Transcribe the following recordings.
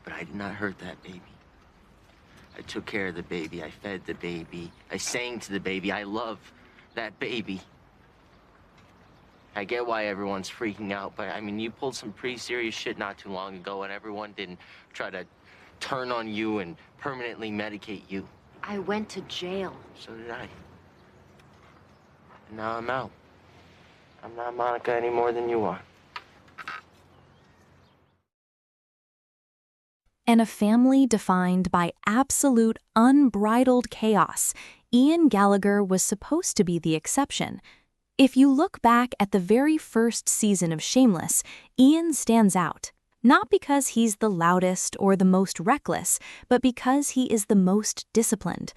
But I did not hurt that baby. I took care of the baby. I fed the baby. I sang to the baby. I love that baby. I get why everyone's freaking out, but I mean, you pulled some pretty serious shit not too long ago, and everyone didn't try to turn on you and permanently medicate you. I went to jail. So did I. And now I'm out. I'm not Monica any more than you are. In a family defined by absolute unbridled chaos, Ian Gallagher was supposed to be the exception. If you look back at the very first season of Shameless, Ian stands out. Not because he's the loudest or the most reckless, but because he is the most disciplined.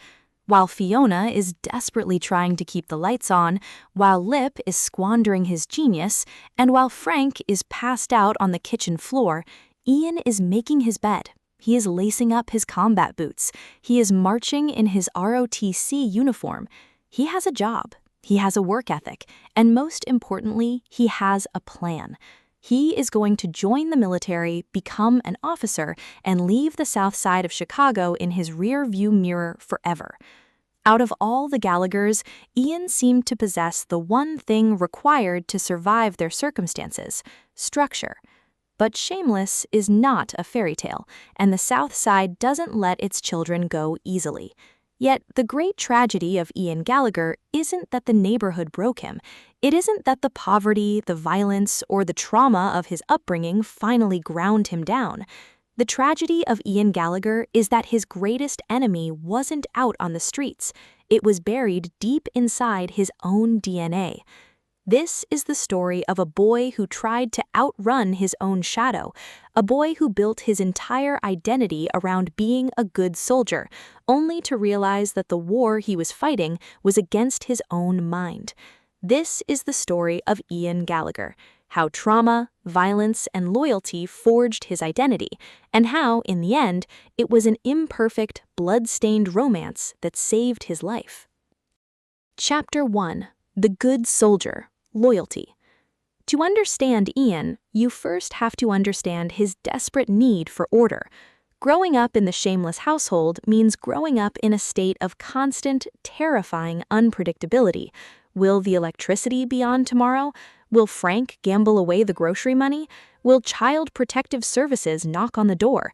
While Fiona is desperately trying to keep the lights on, while Lip is squandering his genius, and while Frank is passed out on the kitchen floor, Ian is making his bed. He is lacing up his combat boots. He is marching in his ROTC uniform. He has a job. He has a work ethic, and most importantly, he has a plan. He is going to join the military, become an officer, and leave the south side of Chicago in his rear-view mirror forever. Out of all the Gallaghers, Ian seemed to possess the one thing required to survive their circumstances: structure. But Shameless is not a fairy tale, and the South Side doesn't let its children go easily. Yet the great tragedy of Ian Gallagher isn't that the neighborhood broke him. It isn't that the poverty, the violence, or the trauma of his upbringing finally ground him down. The tragedy of Ian Gallagher is that his greatest enemy wasn't out on the streets. It was buried deep inside his own DNA. This is the story of a boy who tried to outrun his own shadow, a boy who built his entire identity around being a good soldier, only to realize that the war he was fighting was against his own mind. This is the story of Ian Gallagher, how trauma, violence, and loyalty forged his identity, and how, in the end, it was an imperfect, blood-stained romance that saved his life. Chapter 1. The Good Soldier. Loyalty. To understand Ian, you first have to understand his desperate need for order. Growing up in the Shameless household means growing up in a state of constant, terrifying unpredictability. Will the electricity be on tomorrow? Will Frank gamble away the grocery money? Will Child Protective Services knock on the door?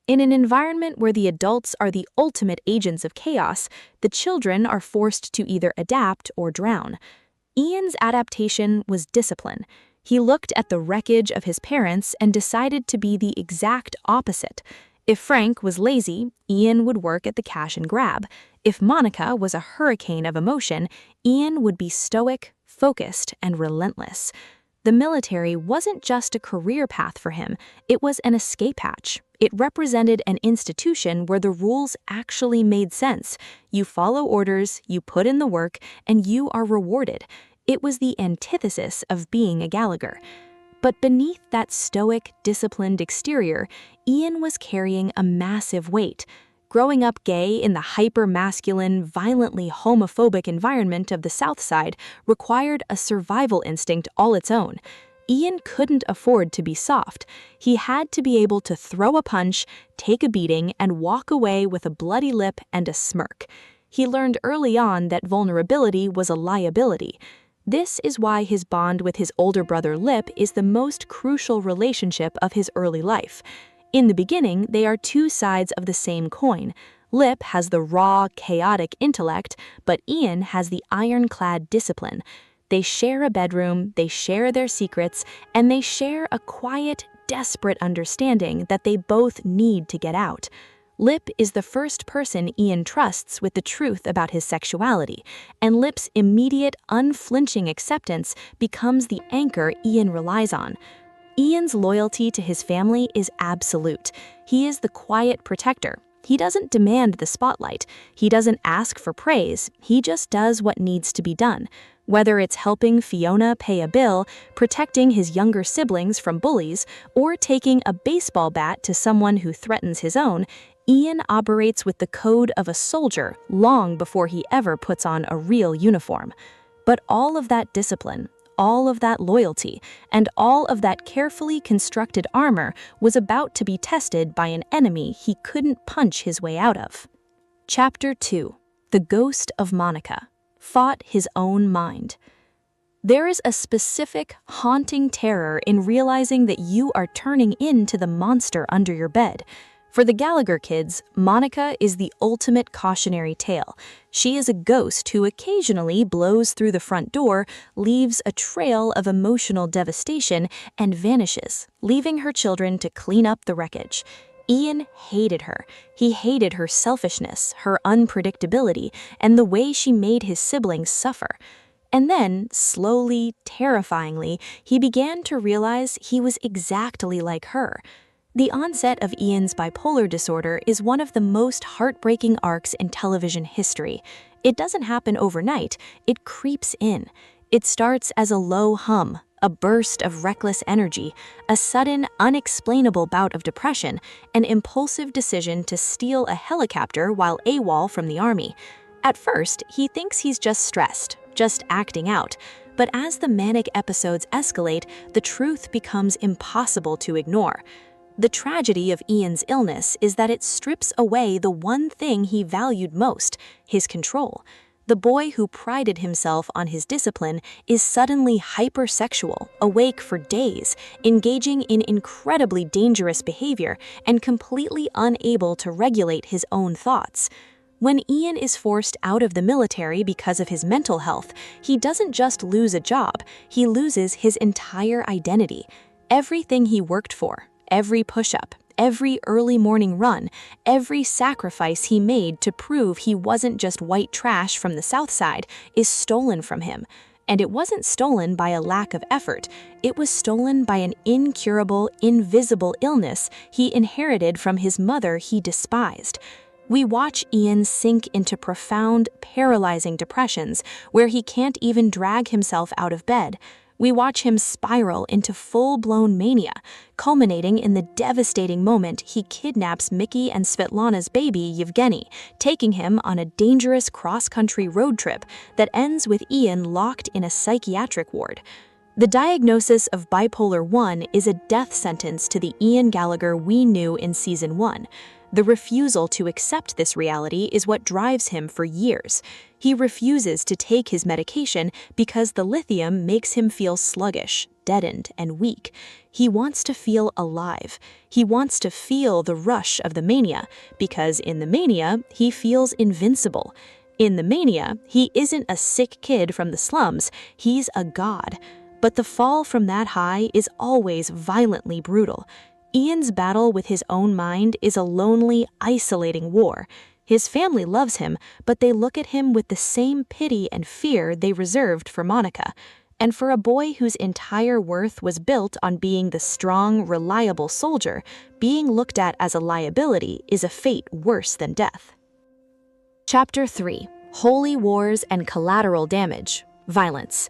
In an environment where the adults are the ultimate agents of chaos, the children are forced to either adapt or drown. Ian's adaptation was discipline. He looked at the wreckage of his parents and decided to be the exact opposite. If Frank was lazy, Ian would work at the cash and grab. If Monica was a hurricane of emotion, Ian would be stoic, focused, and relentless. The military wasn't just a career path for him, it was an escape hatch. It represented an institution where the rules actually made sense. You follow orders, you put in the work, and you are rewarded. It was the antithesis of being a Gallagher. But beneath that stoic, disciplined exterior, Ian was carrying a massive weight. Growing up gay in the hyper-masculine, violently homophobic environment of the South Side required a survival instinct all its own. Ian couldn't afford to be soft. He had to be able to throw a punch, take a beating, and walk away with a bloody lip and a smirk. He learned early on that vulnerability was a liability. This is why his bond with his older brother Lip is the most crucial relationship of his early life. In the beginning, they are two sides of the same coin. Lip has the raw, chaotic intellect, but Ian has the ironclad discipline. They share a bedroom, they share their secrets, and they share a quiet, desperate understanding that they both need to get out. Lip is the first person Ian trusts with the truth about his sexuality, and Lip's immediate, unflinching acceptance becomes the anchor Ian relies on. Ian's loyalty to his family is absolute. He is the quiet protector. He doesn't demand the spotlight. He doesn't ask for praise. He just does what needs to be done. Whether it's helping Fiona pay a bill, protecting his younger siblings from bullies, or taking a baseball bat to someone who threatens his own, Ian operates with the code of a soldier long before he ever puts on a real uniform. But all of that discipline, all of that loyalty, and all of that carefully constructed armor was about to be tested by an enemy he couldn't punch his way out of. Chapter 2. The Ghost of Monica Fought His Own Mind. There is a specific, haunting terror in realizing that you are turning into the monster under your bed. For the Gallagher kids, Monica is the ultimate cautionary tale. She is a ghost who occasionally blows through the front door, leaves a trail of emotional devastation, and vanishes, leaving her children to clean up the wreckage. Ian hated her. He hated her selfishness, her unpredictability, and the way she made his siblings suffer. And then, slowly, terrifyingly, he began to realize he was exactly like her. The onset of Ian's bipolar disorder is one of the most heartbreaking arcs in television history. It doesn't happen overnight, it creeps in. It starts as a low hum, a burst of reckless energy, a sudden, unexplainable bout of depression, an impulsive decision to steal a helicopter while AWOL from the army. At first, he thinks he's just stressed, just acting out. But as the manic episodes escalate, the truth becomes impossible to ignore. The tragedy of Ian's illness is that it strips away the one thing he valued most, his control. The boy who prided himself on his discipline is suddenly hypersexual, awake for days, engaging in incredibly dangerous behavior, and completely unable to regulate his own thoughts. When Ian is forced out of the military because of his mental health, he doesn't just lose a job, he loses his entire identity. Everything he worked for, every push-up, every early morning run, every sacrifice he made to prove he wasn't just white trash from the South Side is stolen from him. And it wasn't stolen by a lack of effort. It was stolen by an incurable, invisible illness he inherited from his mother he despised. We watch Ian sink into profound, paralyzing depressions where he can't even drag himself out of bed. We watch him spiral into full-blown mania, culminating in the devastating moment he kidnaps Mickey and Svetlana's baby Yevgeny, taking him on a dangerous cross-country road trip that ends with Ian locked in a psychiatric ward. The diagnosis of bipolar 1 is a death sentence to the Ian Gallagher we knew in Season 1. The refusal to accept this reality is what drives him for years. He refuses to take his medication because the lithium makes him feel sluggish, deadened, and weak. He wants to feel alive. He wants to feel the rush of the mania, because in the mania, he feels invincible. In the mania, he isn't a sick kid from the slums, he's a god. But the fall from that high is always violently brutal. Ian's battle with his own mind is a lonely, isolating war. His family loves him, but they look at him with the same pity and fear they reserved for Monica. And for a boy whose entire worth was built on being the strong, reliable soldier, being looked at as a liability is a fate worse than death. Chapter 3. Holy Wars and Collateral Damage. Violence.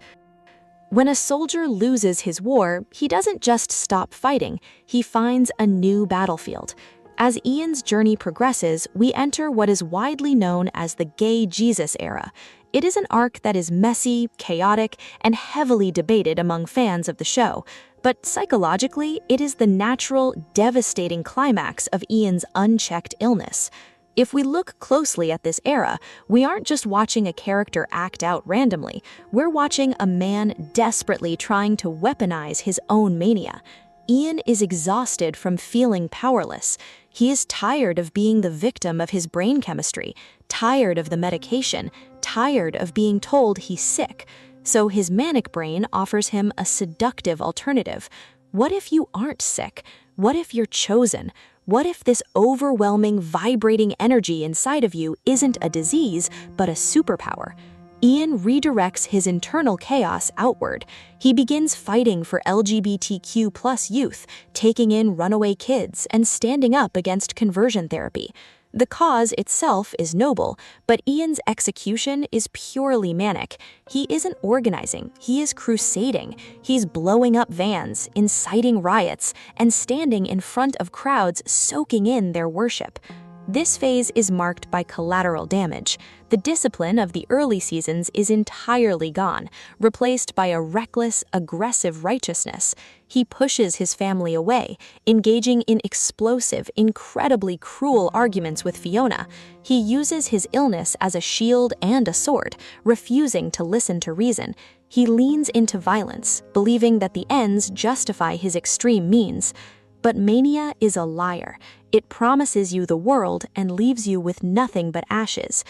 When a soldier loses his war, he doesn't just stop fighting, he finds a new battlefield. As Ian's journey progresses, we enter what is widely known as the Gay Jesus era. It is an arc that is messy, chaotic, and heavily debated among fans of the show. But psychologically, it is the natural, devastating climax of Ian's unchecked illness. If we look closely at this era, we aren't just watching a character act out randomly, we're watching a man desperately trying to weaponize his own mania. Ian is exhausted from feeling powerless. He is tired of being the victim of his brain chemistry, tired of the medication, tired of being told he's sick. So his manic brain offers him a seductive alternative. What if you aren't sick? What if you're chosen? What if this overwhelming, vibrating energy inside of you isn't a disease, but a superpower? Ian redirects his internal chaos outward. He begins fighting for LGBTQ+ youth, taking in runaway kids, and standing up against conversion therapy. The cause itself is noble, but Ian's execution is purely manic. He isn't organizing, he is crusading. He's blowing up vans, inciting riots, and standing in front of crowds soaking in their worship. This phase is marked by collateral damage. The discipline of the early seasons is entirely gone, replaced by a reckless, aggressive righteousness. He pushes his family away, engaging in explosive, incredibly cruel arguments with Fiona. He uses his illness as a shield and a sword, refusing to listen to reason. He leans into violence, believing that the ends justify his extreme means. But mania is a liar. It promises you the world and leaves you with nothing but ashes.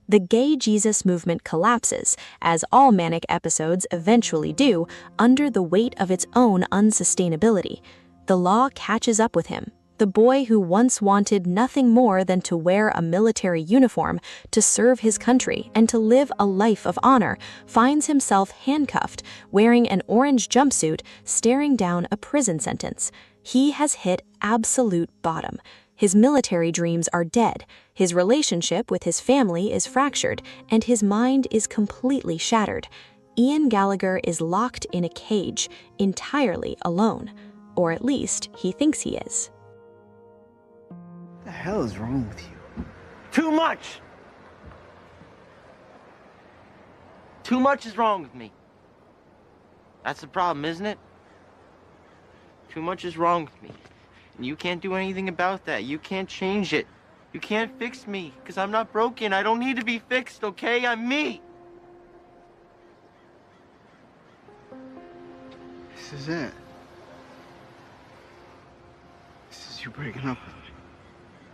The gay Jesus movement collapses, as all manic episodes eventually do, under the weight of its own unsustainability. The law catches up with him. The boy who once wanted nothing more than to wear a military uniform, to serve his country, and to live a life of honor, finds himself handcuffed, wearing an orange jumpsuit, staring down a prison sentence. He has hit absolute bottom. His military dreams are dead, his relationship with his family is fractured, and his mind is completely shattered. Ian Gallagher is locked in a cage, entirely alone. Or at least, he thinks he is. What the hell is wrong with you? Too much! Too much is wrong with me. That's the problem, isn't it? Too much is wrong with me. And you can't do anything about that. You can't change it. You can't fix me, because I'm not broken. I don't need to be fixed, okay? I'm me. This is it. This is you breaking up with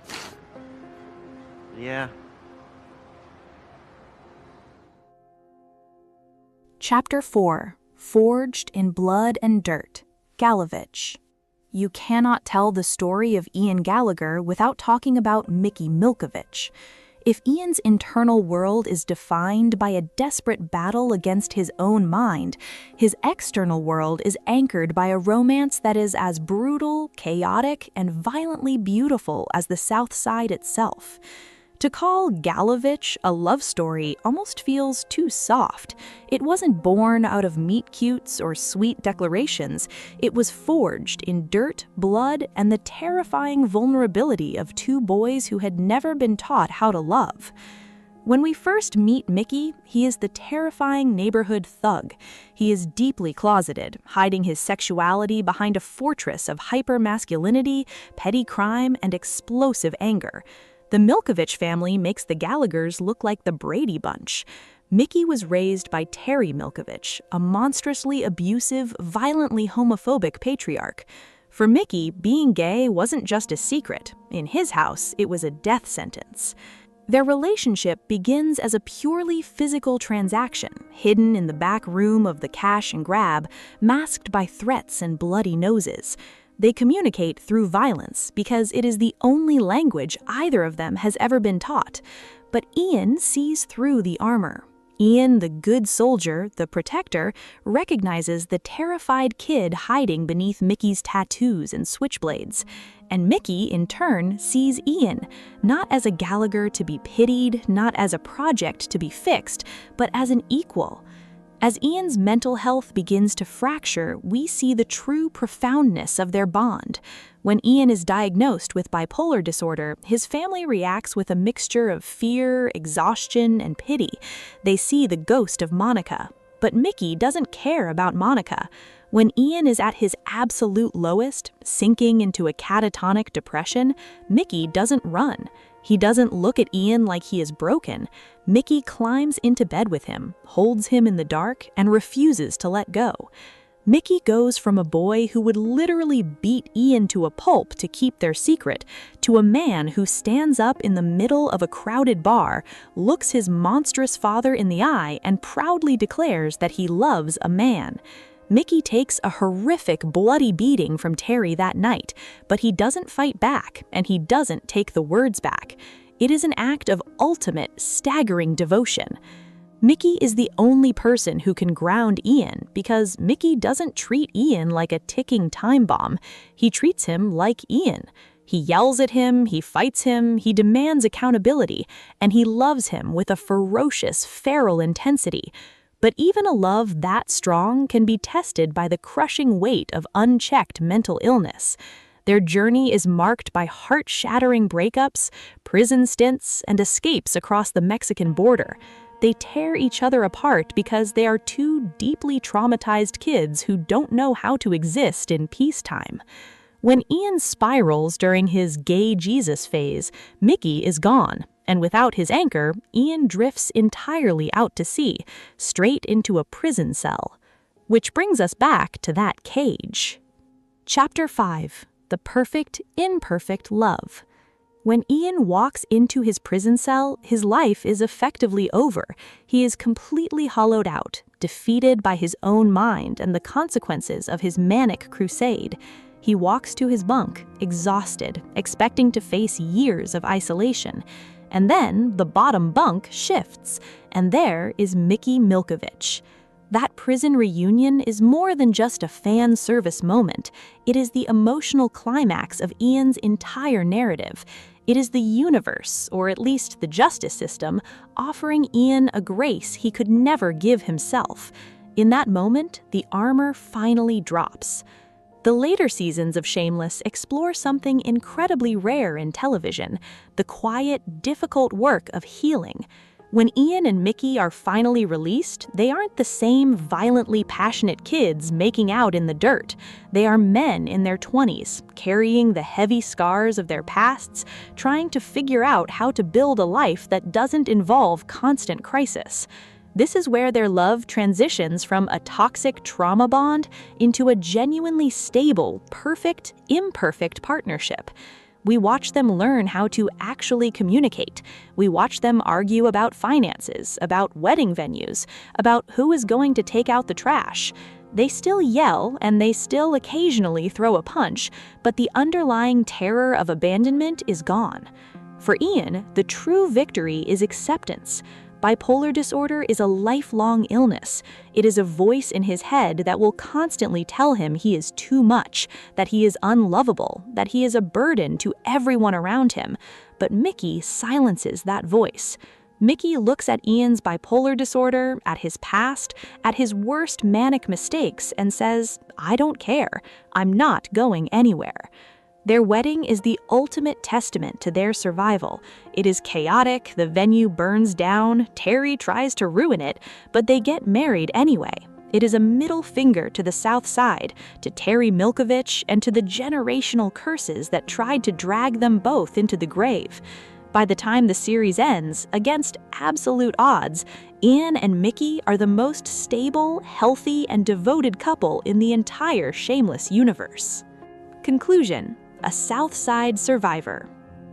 me. Yeah. Chapter 4. Forged in Blood and Dirt. Gallavich. You cannot tell the story of Ian Gallagher without talking about Mickey Milkovich. If Ian's internal world is defined by a desperate battle against his own mind, his external world is anchored by a romance that is as brutal, chaotic, and violently beautiful as the South Side itself. To call Gallavich a love story almost feels too soft. It wasn't born out of meet-cutes or sweet declarations. It was forged in dirt, blood, and the terrifying vulnerability of two boys who had never been taught how to love. When we first meet Mickey, he is the terrifying neighborhood thug. He is deeply closeted, hiding his sexuality behind a fortress of hyper-masculinity, petty crime, and explosive anger. The Milkovich family makes the Gallaghers look like the Brady Bunch. Mickey was raised by Terry Milkovich, a monstrously abusive, violently homophobic patriarch. For Mickey, being gay wasn't just a secret. In his house, it was a death sentence. Their relationship begins as a purely physical transaction, hidden in the back room of the cash and grab, masked by threats and bloody noses. They communicate through violence because it is the only language either of them has ever been taught. But Ian sees through the armor. Ian, the good soldier, the protector, recognizes the terrified kid hiding beneath Mickey's tattoos and switchblades. And Mickey, in turn, sees Ian, not as a Gallagher to be pitied, not as a project to be fixed, but as an equal. As Ian's mental health begins to fracture, we see the true profoundness of their bond. When Ian is diagnosed with bipolar disorder, his family reacts with a mixture of fear, exhaustion, and pity. They see the ghost of Monica. But Mickey doesn't care about Monica. When Ian is at his absolute lowest, sinking into a catatonic depression, Mickey doesn't run. He doesn't look at Ian like he is broken. Mickey climbs into bed with him, holds him in the dark, and refuses to let go. Mickey goes from a boy who would literally beat Ian to a pulp to keep their secret, to a man who stands up in the middle of a crowded bar, looks his monstrous father in the eye, and proudly declares that he loves a man. Mickey takes a horrific, bloody beating from Terry that night, but he doesn't fight back, and he doesn't take the words back. It is an act of ultimate, staggering devotion. Mickey is the only person who can ground Ian because Mickey doesn't treat Ian like a ticking time bomb. He treats him like Ian. He yells at him, he fights him, he demands accountability, and he loves him with a ferocious, feral intensity. But even a love that strong can be tested by the crushing weight of unchecked mental illness. Their journey is marked by heart-shattering breakups, prison stints, and escapes across the Mexican border. They tear each other apart because they are two deeply traumatized kids who don't know how to exist in peacetime. When Ian spirals during his gay Jesus phase, Mickey is gone, and without his anchor, Ian drifts entirely out to sea, straight into a prison cell. Which brings us back to that cage. Chapter 5. The Perfect, Imperfect Love. When Ian walks into his prison cell, his life is effectively over. He is completely hollowed out, defeated by his own mind and the consequences of his manic crusade. He walks to his bunk, exhausted, expecting to face years of isolation. And then the bottom bunk shifts, and there is Mickey Milkovich. That prison reunion is more than just a fan service moment. It is the emotional climax of Ian's entire narrative. It is the universe, or at least the justice system, offering Ian a grace he could never give himself. In that moment, the armor finally drops. The later seasons of Shameless explore something incredibly rare in television: the quiet, difficult work of healing. When Ian and Mickey are finally released, they aren't the same violently passionate kids making out in the dirt. They are men in their 20s, carrying the heavy scars of their pasts, trying to figure out how to build a life that doesn't involve constant crisis. This is where their love transitions from a toxic trauma bond into a genuinely stable, perfect, imperfect partnership. We watch them learn how to actually communicate. We watch them argue about finances, about wedding venues, about who is going to take out the trash. They still yell and they still occasionally throw a punch, but the underlying terror of abandonment is gone. For Ian, the true victory is acceptance. Bipolar disorder is a lifelong illness. It is a voice in his head that will constantly tell him he is too much, that he is unlovable, that he is a burden to everyone around him. But Mickey silences that voice. Mickey looks at Ian's bipolar disorder, at his past, at his worst manic mistakes, and says, "I don't care. I'm not going anywhere." Their wedding is the ultimate testament to their survival. It is chaotic, the venue burns down, Terry tries to ruin it, but they get married anyway. It is a middle finger to the South Side, to Terry Milkovich, and to the generational curses that tried to drag them both into the grave. By the time the series ends, against absolute odds, Ian and Mickey are the most stable, healthy, and devoted couple in the entire Shameless universe. Conclusion: a South Side survivor.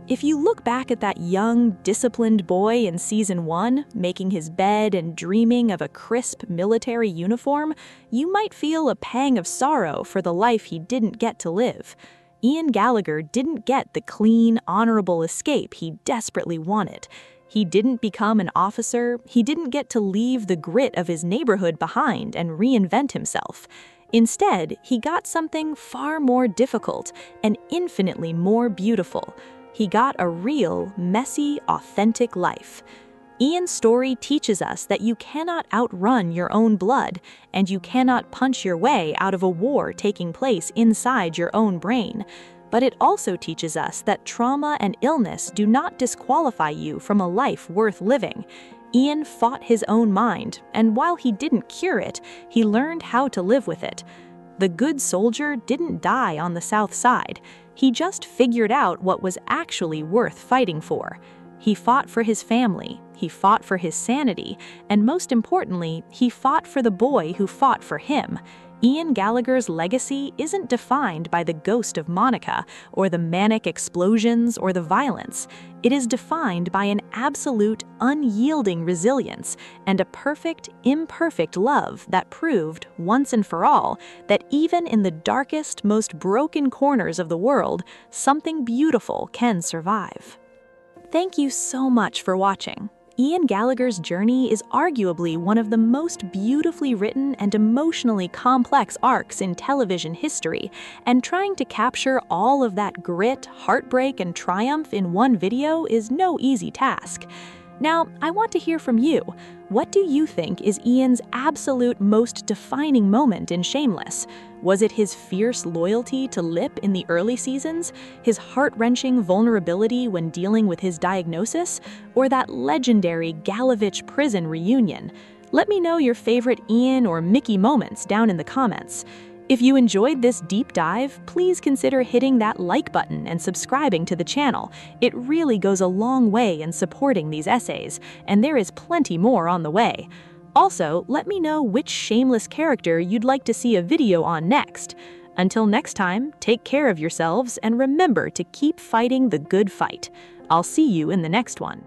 If you look back at that young, disciplined boy in Season 1, making his bed and dreaming of a crisp military uniform, you might feel a pang of sorrow for the life he didn't get to live. Ian Gallagher didn't get the clean, honorable escape he desperately wanted. He didn't become an officer, he didn't get to leave the grit of his neighborhood behind and reinvent himself. Instead, he got something far more difficult and infinitely more beautiful. He got a real, messy, authentic life. Ian's story teaches us that you cannot outrun your own blood, and you cannot punch your way out of a war taking place inside your own brain. But it also teaches us that trauma and illness do not disqualify you from a life worth living. Ian fought his own mind, and while he didn't cure it, he learned how to live with it. The good soldier didn't die on the South Side. He just figured out what was actually worth fighting for. He fought for his family, he fought for his sanity, and most importantly, he fought for the boy who fought for him. Ian Gallagher's legacy isn't defined by the ghost of Monica, or the manic explosions, or the violence. It is defined by an absolute, unyielding resilience and a perfect, imperfect love that proved, once and for all, that even in the darkest, most broken corners of the world, something beautiful can survive. Thank you so much for watching. Ian Gallagher's journey is arguably one of the most beautifully written and emotionally complex arcs in television history, and trying to capture all of that grit, heartbreak, and triumph in one video is no easy task. Now, I want to hear from you. What do you think is Ian's absolute most defining moment in Shameless? Was it his fierce loyalty to Lip in the early seasons, his heart-wrenching vulnerability when dealing with his diagnosis, or that legendary Gallavich prison reunion? Let me know your favorite Ian or Mickey moments down in the comments. If you enjoyed this deep dive, please consider hitting that like button and subscribing to the channel. It really goes a long way in supporting these essays, and there is plenty more on the way. Also, let me know which Shameless character you'd like to see a video on next. Until next time, take care of yourselves and remember to keep fighting the good fight. I'll see you in the next one.